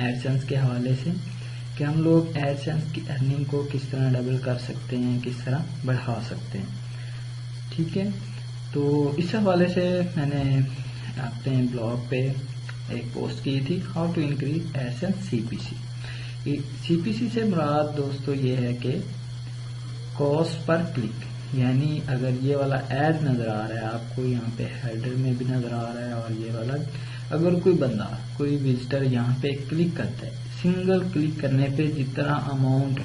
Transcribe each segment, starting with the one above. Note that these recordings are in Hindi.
एडसेंस के हवाले से कि हम लोग एडसेंस की अर्निंग को किस तरह डबल कर सकते हैं, किस तरह बढ़ा सकते हैं। ठीक है, तो इस हवाले से मैंने अपने ब्लॉग पे एक पोस्ट की थी, how to increase AdSense CPC. CPC से मुराद दोस्तों ये है कि कॉस्ट पर क्लिक, यानी अगर ये वाला ऐड नजर आ रहा है आपको, यहाँ पे हेडर में भी नजर आ रहा है, और ये वाला अगर कोई बंदा, कोई विजिटर यहाँ पे क्लिक करता है, सिंगल क्लिक करने पे जितना अमाउंट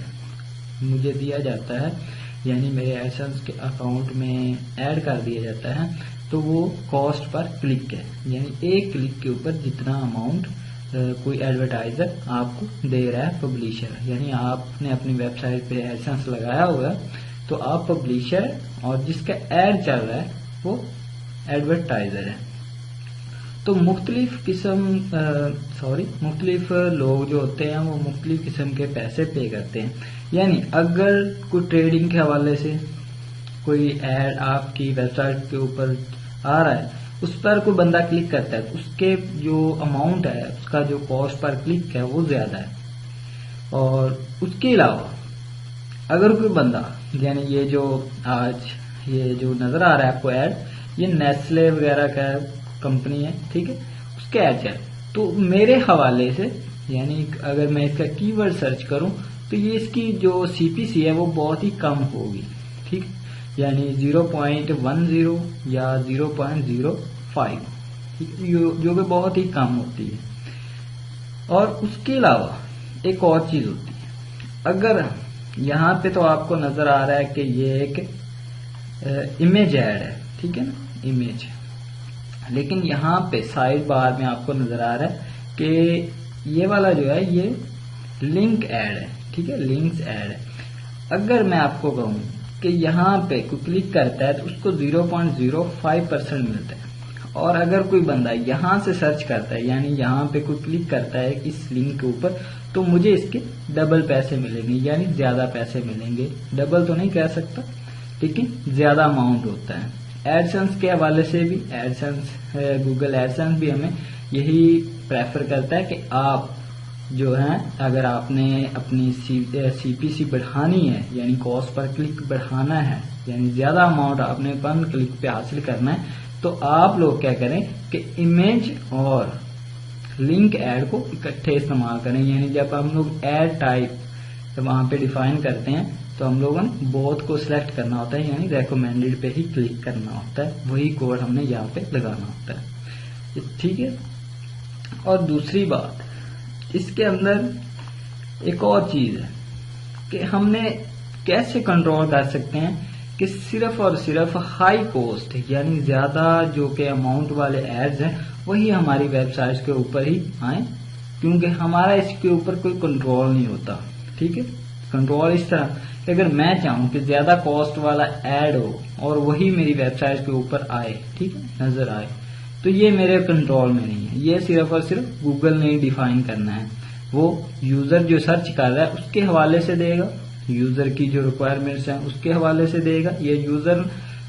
मुझे दिया जाता है, यानी मेरे एडसेंस के अकाउंट में ऐड कर दिया जाता है, तो वो कॉस्ट पर क्लिक है, यानी एक क्लिक के ऊपर जितना अमाउंट कोई एडवर्टाइजर आपको दे रहा है, पब्लिशर, यानी आपने अपनी वेबसाइट पे एडसेंस लगाया हुआ है तो आप पब्लिशर, और जिसका ऐड चल रहा है वो एडवर्टाइजर है। तो मुख्तलिफ लोग जो होते हैं वो मुख्तलिफ किस्म के पैसे पे करते हैं। यानी अगर कोई ट्रेडिंग के हवाले से कोई ऐड आपकी वेबसाइट के ऊपर आ रहा है, उस पर कोई बंदा क्लिक करता है, तो उसके जो अमाउंट है, उसका जो कॉस्ट पर क्लिक है वो ज्यादा है। और उसके अलावा अगर कोई बंदा, यानी ये जो आज ये जो नजर आ रहा है आपको ऐड, ये नेस्ले वगैरह का कंपनी है, ठीक है, उसके ऐड है, तो मेरे हवाले से, यानी अगर मैं इसका कीवर्ड सर्च करूं तो ये इसकी जो सीपीसी है वो बहुत ही कम होगी, ठीक, यानी 0.10 या 0.05, ठीक, जो कि बहुत ही कम होती है। और उसके अलावा एक और चीज होती है, अगर यहाँ पे तो आपको नजर आ रहा है कि ये एक इमेज ऐड है, ठीक है ना, इमेज, लेकिन यहाँ पे साइड बार में आपको नजर आ रहा है कि ये वाला जो है ये लिंक ऐड है, ठीक है, लिंक्स ऐड है। अगर मैं आपको कहूँ कि यहाँ पे कोई क्लिक करता है तो उसको 0.05% मिलता है, और अगर कोई बंदा यहाँ से सर्च करता है, यानी यहाँ पे कोई क्लिक करता है इस लिंक के ऊपर, तो मुझे इसके डबल पैसे मिलेंगे, यानी ज्यादा पैसे मिलेंगे। डबल तो नहीं कह सकता, लेकिन ज्यादा अमाउंट होता है। एडसेंस के हवाले से भी, एडसेंस गूगल एडसेंस भी हमें यही प्रेफर करता है कि आप जो है, अगर आपने अपनी सीपीसी बढ़ानी है, यानी कॉस्ट पर क्लिक बढ़ाना है, यानी ज्यादा अमाउंट आपने पर क्लिक पे हासिल करना है, तो आप लोग क्या करें कि इमेज और लिंक ऐड को इकट्ठे इस्तेमाल करें। यानी जब हम लोग ऐड टाइप जब वहां पे डिफाइन करते हैं तो हम लोगों ने बोथ को सिलेक्ट करना होता है, यानी रेकमेंडेड पे ही क्लिक करना होता है, वही कोड हमने यहाँ पे लगाना होता है, ठीक है। और दूसरी बात, इसके अंदर एक और चीज है कि हमने कैसे कंट्रोल कर सकते हैं कि सिर्फ और सिर्फ हाई कॉस्ट, यानी ज्यादा जो कि अमाउंट वाले एड्स हैं वही हमारी वेबसाइट के ऊपर ही आए, क्योंकि हमारा इसके ऊपर कोई कंट्रोल नहीं होता, ठीक है। कंट्रोल इस तरह कि अगर मैं चाहूं कि ज्यादा कॉस्ट वाला ऐड हो और वही मेरी वेबसाइट के ऊपर आए, ठीक है, नजर आए, तो ये मेरे कंट्रोल में नहीं है, ये सिर्फ और सिर्फ गूगल ने ही डिफाइन करना है। वो यूजर जो सर्च कर रहा है उसके हवाले से देगा, यूजर की जो रिक्वायरमेंट्स हैं उसके हवाले से देगा, ये यूजर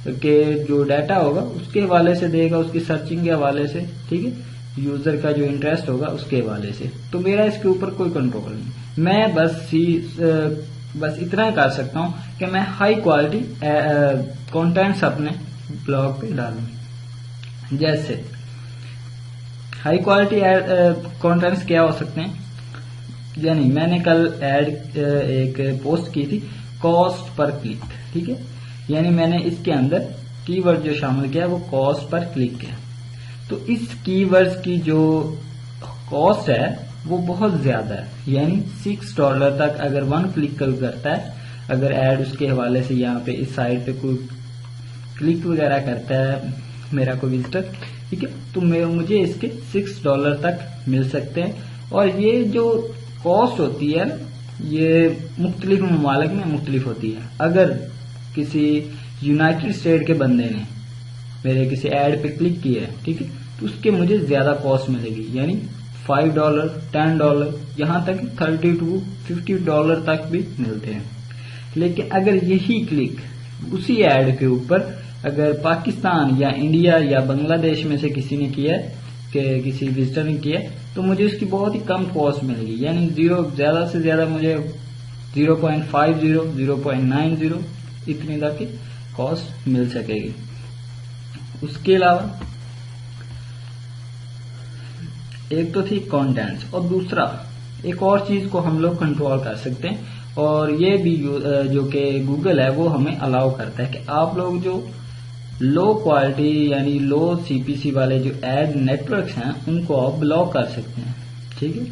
के जो डाटा होगा उसके हवाले से देगा, उसकी सर्चिंग के हवाले से, ठीक है, यूजर का जो इंटरेस्ट होगा उसके हवाले से। तो मेरा इसके ऊपर कोई कंट्रोल नहीं, मैं बस इतना कर सकता हूं कि मैं हाई क्वालिटी कंटेंट्स अपने ब्लॉग पे डालूं। जैसे हाई क्वालिटी कंटेंट्स क्या हो सकते हैं, यानी मैंने कल एक पोस्ट की थी कॉस्ट पर क्लिक, ठीक है, यानी मैंने इसके अंदर कीवर्ड जो शामिल किया वो कॉस्ट पर क्लिक है। तो इस कीवर्ड्स की जो कॉस्ट है वो बहुत ज्यादा है, यानी $6 तक अगर 1 क्लिक करता है, अगर ऐड उसके हवाले से यहाँ पे इस साइट पे कोई क्लिक वगैरह करता है मेरा कोई विजिटर, ठीक है, तो मुझे इसके $6 तक मिल सकते हैं। और ये जो कॉस्ट होती है ये मुख्तलिफ ममालिक में मुख्तलिफ होती है। अगर किसी यूनाइटेड स्टेट के बंदे ने मेरे किसी ऐड पे क्लिक किया है, ठीक है, तो उसके मुझे ज्यादा कॉस्ट मिलेगी, यानी $5, $10, यहाँ तक $30 to $50 तक भी मिलते हैं। लेकिन अगर यही क्लिक उसी ऐड के ऊपर अगर पाकिस्तान या इंडिया या बांग्लादेश में से किसी ने किया, कि किसी विजिटर ने किया, तो मुझे उसकी बहुत ही कम कॉस्ट मिलेगी, यानी ज्यादा से ज्यादा मुझे 0.50 0.90 इतनी तक की कॉस्ट मिल सकेगी। उसके अलावा एक तो थी कंटेंट्स, और दूसरा एक और चीज को हम लोग कंट्रोल कर सकते हैं, और ये भी जो कि गूगल है वो हमें अलाउ करता है कि आप लोग जो लो क्वालिटी यानी लो सीपीसी वाले जो एड नेटवर्क्स हैं उनको आप ब्लॉक कर सकते हैं। ठीक है,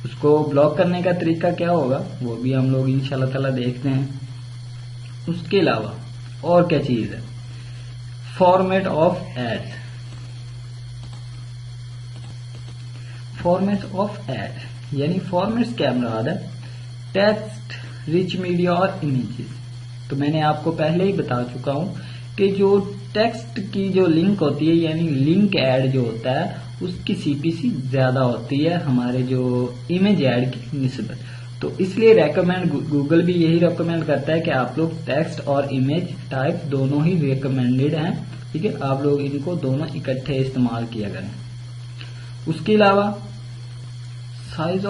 उसको ब्लॉक करने का तरीका क्या होगा वो भी हम लोग इंशाल्लाह ताला देखते हैं। उसके अलावा और क्या चीज है, format of ads. Format of ad यानी फॉर्मेट्स क्या मुराद है, टेक्स्ट, रिच मीडिया और इमेजेस। तो मैंने आपको पहले ही बता चुका हूं कि जो टेक्स्ट की जो लिंक होती है यानी लिंक ऐड जो होता है उसकी सीपीसी ज्यादा होती है हमारे जो इमेज ऐड की निस्बत। तो इसलिए गूगल भी यही रेकमेंड करता है कि आप लोग टेक्स्ट और इमेज टाइप दोनों ही रिकमेंडेड हैं। ठीक है, आप लोग इनको दोनों इकट्ठे इस्तेमाल किया करें। उसके अलावा साइज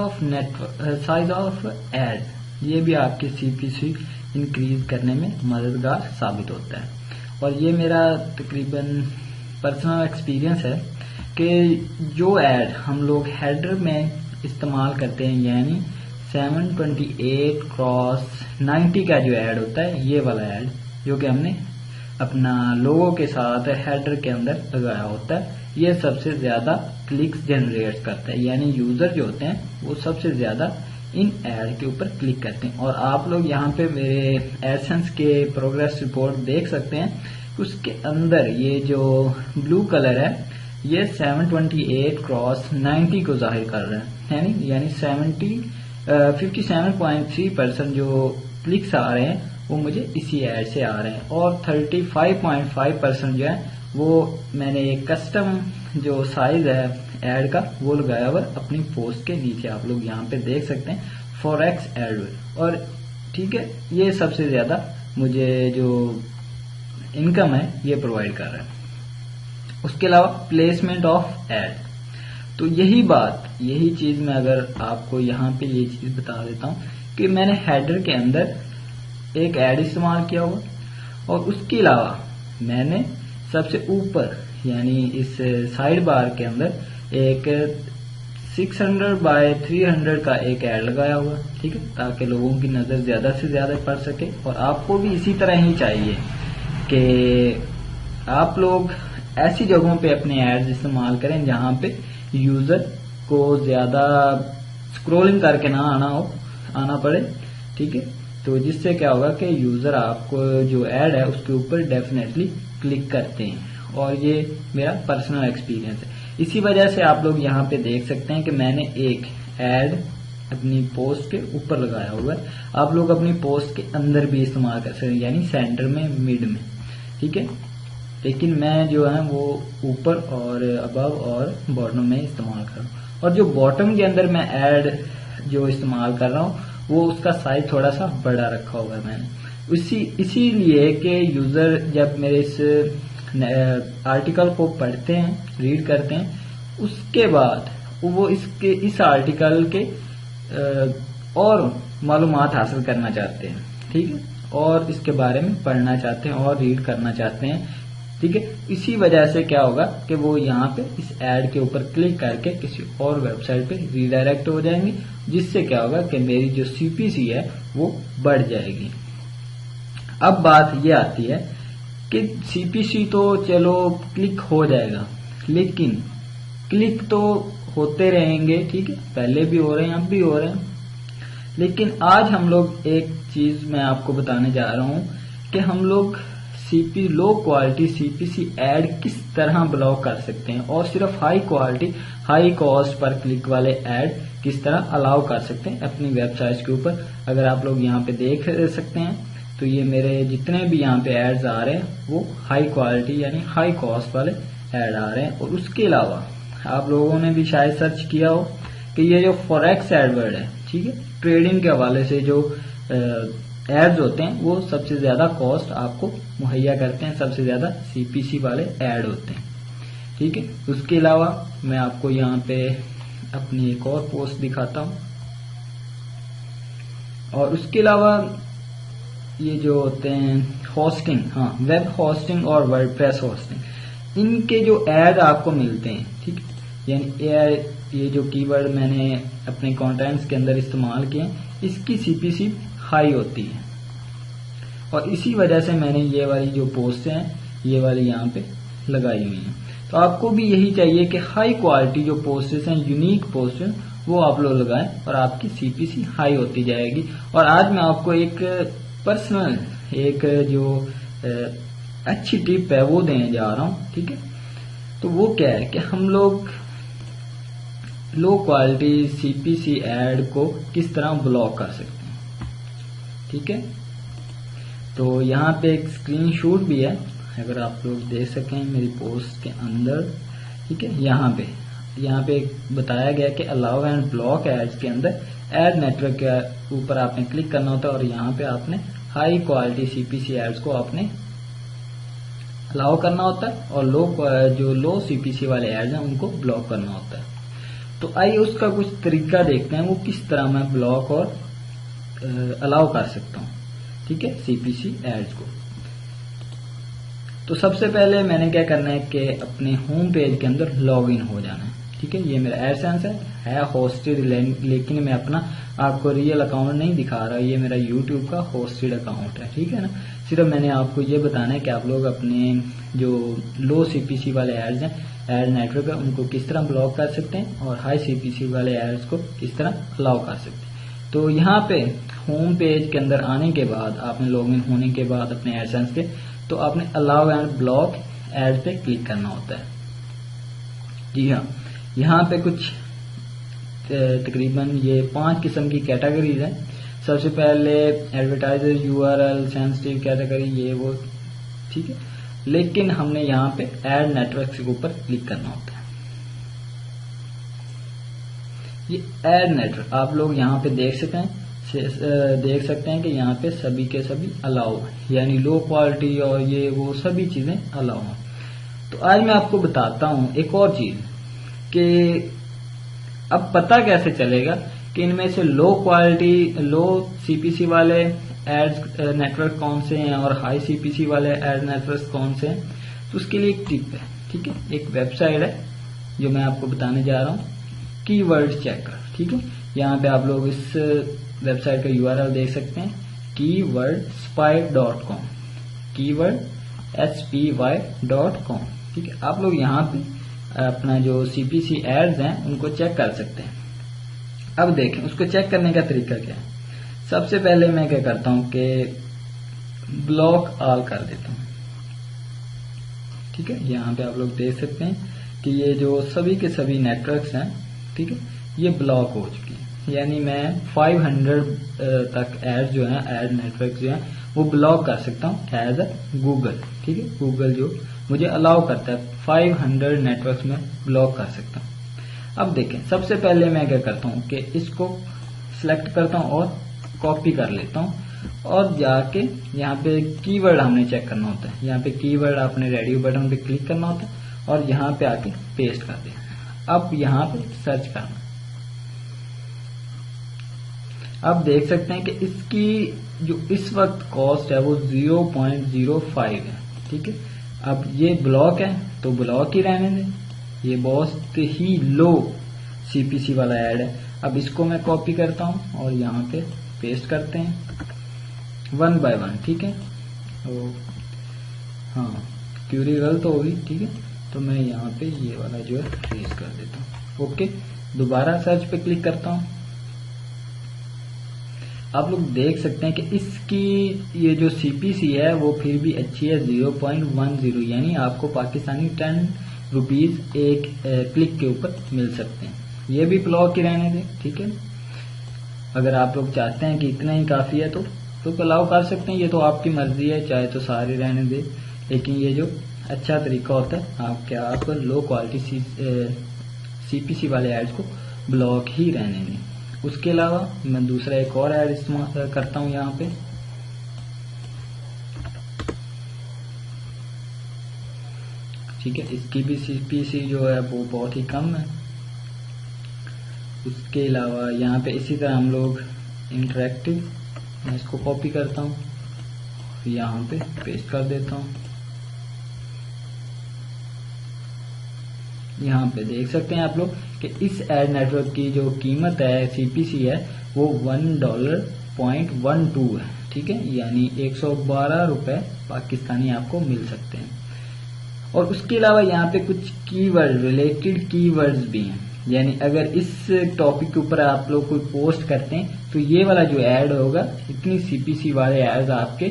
ऑफ एड, ये भी आपकी सीपीसी इंक्रीज करने में मददगार साबित होता है। और ये मेरा तकरीबन पर्सनल एक्सपीरियंस है कि जो ऐड हम लोग हेडर में इस्तेमाल करते हैं यानी 728x90 का जो ऐड होता है, ये वाला ऐड जो कि हमने अपना लोगो के साथ हेडर के अंदर लगाया होता है, ये सबसे ज्यादा क्लिक्स जनरेट करता है, यानी यूजर जो होते हैं वो सबसे ज्यादा इन ऐड के ऊपर क्लिक करते हैं। और आप लोग यहाँ पे मेरे एडसेंस के प्रोग्रेस रिपोर्ट देख सकते हैं, उसके अंदर ये जो ब्लू कलर है ये 728x90 को जाहिर कर रहा है, यानी 57.3% जो क्लिक्स आ रहे हैं वो मुझे इसी ऐड से आ रहे हैं, और 35.5% जो है वो मैंने एक कस्टम जो साइज है ऐड का वो लगाया हुआ अपनी पोस्ट के नीचे, आप लोग यहाँ पे देख सकते हैं फॉरेक्स एड। और ठीक है, ये सबसे ज्यादा मुझे जो इनकम है ये प्रोवाइड कर रहा है। उसके अलावा प्लेसमेंट ऑफ एड, तो यही चीज मैं अगर आपको यहाँ पे ये चीज बता देता हूँ कि मैंने हेडर के अंदर एक ऐड इस्तेमाल किया हुआ, और उसके अलावा मैंने सबसे ऊपर यानी इस साइड बार के अंदर एक 600x300 का एक ऐड लगाया हुआ। ठीक है, ताकि लोगों की नजर ज्यादा से ज्यादा पड़ सके। और आपको भी इसी तरह ही चाहिए कि आप लोग ऐसी जगहों पे अपने एड्स इस्तेमाल करें जहां पे यूजर को ज्यादा स्क्रॉलिंग करके ना आना पड़े। ठीक है, तो जिससे क्या होगा कि यूजर आपको जो ऐड है उसके ऊपर डेफिनेटली क्लिक करते हैं। और ये मेरा पर्सनल एक्सपीरियंस है। इसी वजह से आप लोग यहाँ पे देख सकते हैं कि मैंने एक ऐड अपनी पोस्ट के ऊपर लगाया हुआ है। आप लोग अपनी पोस्ट के अंदर भी इस्तेमाल कर सकते हैं, यानी सेंटर में, मिड में। ठीक है, लेकिन मैं जो है वो ऊपर और अबव और बॉटम में इस्तेमाल कर रहा हूँ। और जो बॉटम के अंदर मैं ऐड जो इस्तेमाल कर रहा हूँ वो उसका साइज थोड़ा सा बड़ा रखा हुआ है मैंने, इसीलिए कि यूजर जब मेरे इस आर्टिकल को पढ़ते हैं, रीड करते हैं, उसके बाद वो इस आर्टिकल के और मालूमात हासिल करना चाहते हैं। ठीक है, और इसके बारे में पढ़ना चाहते हैं और रीड करना चाहते हैं। ठीक है, इसी वजह से क्या होगा कि वो यहाँ पे इस ऐड के ऊपर क्लिक करके किसी और वेबसाइट पे रीडायरेक्ट हो जाएंगे, जिससे क्या होगा कि मेरी जो सीपीसी है वो बढ़ जाएगी। अब बात ये आती है कि सीपीसी तो चलो क्लिक हो जाएगा, लेकिन क्लिक तो होते रहेंगे। ठीक है, पहले भी हो रहे हैं, अब भी हो रहे हैं। लेकिन आज हम लोग एक चीज मैं आपको बताने जा रहा हूं कि हम लोग लो क्वालिटी सीपीसी ऐड किस तरह ब्लॉक कर सकते हैं, और सिर्फ high quality high cost per click वाले ऐड किस तरह अलाउ कर सकते हैं अपनी वेबसाइट के ऊपर। अगर आप लोग यहाँ पे देख सकते हैं तो ये मेरे जितने भी यहाँ पे एड्स आ रहे हैं वो हाई क्वालिटी यानी हाई कॉस्ट वाले ऐड आ रहे हैं। और उसके अलावा आप लोगों ने भी शायद सर्च किया हो कि ये जो फॉरेक्स एडवर्ड है, ठीक है, ट्रेडिंग के हवाले से जो एड्स होते हैं वो सबसे ज्यादा कॉस्ट आपको मुहैया करते हैं, सबसे ज्यादा सीपीसी वाले ऐड होते हैं। ठीक है, उसके अलावा मैं आपको यहाँ पे अपनी एक और पोस्ट दिखाता हूँ। और उसके अलावा ये जो होते हैं होस्टिंग, हाँ, वेब होस्टिंग और वर्डप्रेस होस्टिंग, इनके जो ऐड आपको मिलते हैं, ठीक है, यानी ये जो कीवर्ड मैंने अपने कंटेंट्स के अंदर इस्तेमाल किए, इसकी सीपीसी हाई होती है। और इसी वजह से मैंने ये वाली जो पोस्ट हैं ये वाली यहाँ पे लगाई हुई हैं। तो आपको भी यही चाहिए कि हाई क्वालिटी जो पोस्टेस हैं, यूनिक पोस्ट हैं, वो आप लोग लगाएं और आपकी सीपीसी हाई होती जाएगी। और आज मैं आपको एक पर्सनल एक जो अच्छी टिप है वो देने जा रहा हूँ, ठीक है। तो वो क्या है कि हम लोग लो क्वालिटी सीपीसी एड को किस तरह ब्लॉक कर सकते हैं, ठीक है। तो यहाँ पे एक स्क्रीनशॉट भी है, अगर आप लोग देख सकें मेरी पोस्ट के अंदर, ठीक है। यहाँ पे बताया गया कि अलाउ एंड ब्लॉक एड्स के अंदर एड नेटवर्क के ऊपर आपने क्लिक करना होता है और यहाँ पे आपने हाई क्वालिटी सीपीसी एड्स को आपने अलाउ करना होता है और जो लो सीपीसी वाले एड्स हैं उनको ब्लॉक करना होता है। तो आइए उसका कुछ तरीका देखते हैं, वो किस तरह मैं ब्लॉक और अलाउ कर सकता हूँ, ठीक है, सीपीसी एड्स को। तो सबसे पहले मैंने क्या करना है कि अपने होम पेज के अंदर लॉगिन हो जाना है, ठीक है। ये मेरा एडसेंस है होस्टेड, लेकिन मैं अपना आपको रियल अकाउंट नहीं दिखा रहा, ये मेरा यूट्यूब का होस्टेड अकाउंट है, ठीक है ना। सिर्फ मैंने आपको ये बताना है कि आप लोग अपने जो लो सीपीसी वाले एड्स हैं, एड नेटवर्क है, उनको किस तरह ब्लॉक कर सकते हैं और हाई सीपीसी वाले एड्स को किस तरह अलाउ कर सकते हैं। तो यहाँ पे होम पेज के अंदर आने के बाद, आपने लॉगिन होने के बाद अपने एडसेंस के, तो आपने अलाउ एंड ब्लॉक एड पे क्लिक करना होता है। जी हाँ, यहाँ पे कुछ तकरीबन ये 5 किस्म की कैटेगरीज हैं। सबसे पहले एडवर्टाइजर, यूआरएल, सेंसिटिव कैटेगरी, ये वो, ठीक है। लेकिन हमने यहाँ पे एड नेटवर्क के ऊपर क्लिक करना होता है। ये एड नेटवर्क आप लोग यहाँ पे देख सकते हैं कि यहाँ पे सभी के सभी अलाउ है, यानी लो क्वालिटी और ये वो सभी चीजें अलाउ हैं। तो आज मैं आपको बताता हूँ एक और चीज कि अब पता कैसे चलेगा कि इनमें से लो क्वालिटी, लो सीपीसी वाले एड्स नेटवर्क कौन से हैं और हाई सीपीसी वाले एड नेटवर्क कौन से हैं। तो उसके लिए एक टिप है, ठीक है, एक वेबसाइट है जो मैं आपको बताने जा रहा हूँ, कीवर्ड चेकर, ठीक है। यहाँ पे आप लोग इस वेबसाइट का यूआरएल देख सकते हैं, keywordspy.com, keywordspy.com, ठीक है। आप लोग यहाँ पे अपना जो सीपीसी एड्स हैं उनको चेक कर सकते हैं। अब देखें उसको चेक करने का तरीका क्या है। सबसे पहले मैं क्या करता हूँ कि ब्लॉक ऑल कर देता हूँ, ठीक है। यहाँ पे आप लोग देख सकते हैं कि ये जो सभी के सभी नेटवर्क्स हैं, ठीक है, ये ब्लॉक हो चुकी है। यानी मैं 500 तक एड जो है, एड नेटवर्क जो है वो ब्लॉक कर सकता हूँ एज अ गूगल, ठीक है। गूगल जो मुझे अलाउ करता है 500 नेटवर्क्स में ब्लॉक कर सकता हूँ। अब देखें, सबसे पहले मैं क्या करता हूँ कि इसको सिलेक्ट करता हूँ और कॉपी कर लेता हूँ और जाके यहाँ पे कीवर्ड हमने चेक करना होता है। यहाँ पे कीवर्ड आपने रेडियो बटन पे क्लिक करना होता है और यहाँ पे आके पेस्ट कर देना। अब यहाँ पे सर्च करना। अब देख सकते हैं कि इसकी जो इस वक्त कॉस्ट है वो 0.05 है, ठीक है। अब ये ब्लॉक है तो ब्लॉक ही रहने दें, ये बहुत ही लो सीपीसी वाला ऐड है। अब इसको मैं कॉपी करता हूं और यहाँ पे पेस्ट करते हैं 1 by 1, ठीक है। तो हाँ, क्यूरी गलत होगी, ठीक है। तो मैं यहाँ पे ये वाला जो है पेस्ट कर देता हूँ। ओके, दोबारा सर्च पे क्लिक करता हूँ। आप लोग देख सकते हैं कि इसकी ये जो सीपीसी है वो फिर भी अच्छी है, 0.10, यानी आपको पाकिस्तानी 10 रुपीज एक क्लिक के ऊपर मिल सकते हैं। ये भी ब्लॉक ही रहने दें, ठीक है। अगर आप लोग चाहते हैं कि इतना ही काफी है तो अलाउ कर सकते हैं, ये तो आपकी मर्जी है, चाहे तो सारे रहने दें। लेकिन ये जो अच्छा तरीका होता है आप लो क्वालिटी सीपीसी वाले एड्स को ब्लॉक ही रहने दें। उसके अलावा मैं दूसरा एक और ऐड इस्तेमाल करता हूं यहाँ पे, ठीक है। इसकी भी सीपीसी जो है वो बहुत ही कम है। उसके अलावा यहाँ पे इसी तरह हम लोग इंटरेक्टिव, मैं इसको कॉपी करता हूँ, यहाँ पे पेस्ट कर देता हूँ। यहाँ पे देख सकते हैं आप लोग कि इस एड नेटवर्क की जो कीमत है CPC है वो $1.12 है, ठीक है, यानी 112 रुपए पाकिस्तानी आपको मिल सकते हैं। और उसके अलावा यहाँ पे कुछ कीवर्ड, रिलेटेड कीवर्ड्स भी हैं, यानी अगर इस टॉपिक के ऊपर आप लोग कोई पोस्ट करते हैं तो ये वाला जो ऐड होगा, इतनी CPC वाले एड्स आपके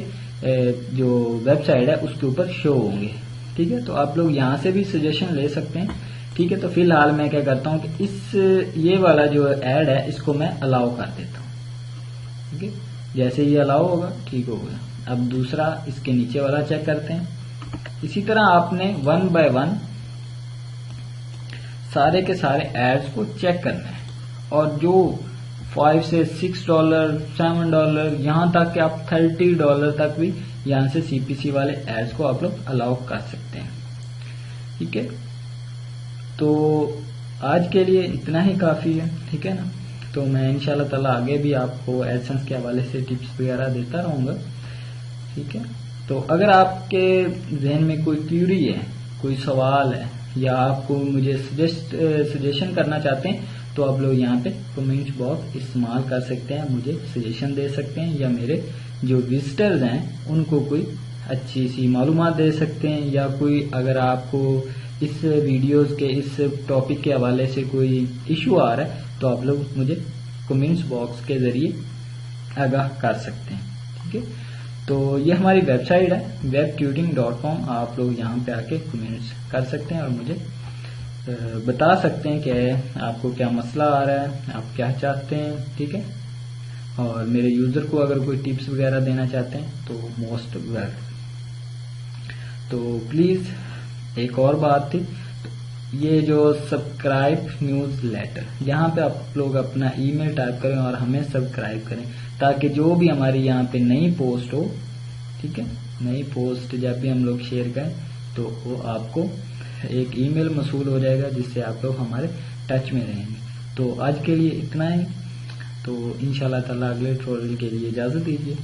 जो वेबसाइट है उसके ऊपर शो होंगे, ठीक है। तो आप लोग यहाँ से भी सजेशन ले सकते हैं, ठीक है। तो फिलहाल मैं क्या करता हूँ कि ये वाला जो ऐड है इसको मैं अलाउ कर देता हूँ, ठीक है। जैसे ये अलाउ होगा, ठीक हो गया। अब दूसरा इसके नीचे वाला चेक करते हैं। इसी तरह आपने 1 बाय 1 सारे के सारे एड्स को चेक करना है, और जो $5 से $6, $7, यहाँ तक कि आप $30 तक भी यहाँ से CPC वाले एड्स को आप लोग अलाउ कर सकते हैं, ठीक है। तो आज के लिए इतना ही काफ़ी है, ठीक है ना। तो मैं इंशाल्लाह ताला आगे भी आपको एडसेंस के हवाले से टिप्स वगैरह देता रहूँगा, ठीक है। तो अगर आपके जहन में कोई क्यूरी है, कोई सवाल है, या आपको मुझे सजेशन करना चाहते हैं, तो आप लोग यहाँ पे कमेंट बॉक्स इस्तेमाल कर सकते हैं, मुझे सजेशन दे सकते हैं, या मेरे जो विजिटर्स हैं उनको कोई अच्छी सी मालूमात दे सकते हैं, या कोई अगर आपको इस वीडियोस के इस टॉपिक के हवाले से कोई इशू आ रहा है तो आप लोग मुझे कमेंट्स बॉक्स के जरिए आगाह कर सकते हैं, ठीक है। तो ये हमारी वेबसाइट है webtutoring.com, आप लोग यहाँ पे आके कमेंट्स कर सकते हैं और मुझे बता सकते हैं कि आपको क्या मसला आ रहा है, आप क्या चाहते हैं, ठीक है। और मेरे यूज़र को अगर कोई टिप्स वगैरह देना चाहते हैं तो मोस्ट वेलकम। तो प्लीज़ एक और बात थी, ये जो सब्सक्राइब न्यूज़ लेटर, यहाँ पे आप लोग अपना ईमेल टाइप करें और हमें सब्सक्राइब करें, ताकि जो भी हमारी यहाँ पे नई पोस्ट हो, ठीक है, नई पोस्ट जब भी हम लोग शेयर करें तो वो आपको एक ईमेल मसूल हो जाएगा, जिससे आप लोग हमारे टच में रहेंगे। तो आज के लिए इतना ही, तो इंशाल्लाह ताला अगले ट्यूटोरियल के लिए इजाज़त दीजिए।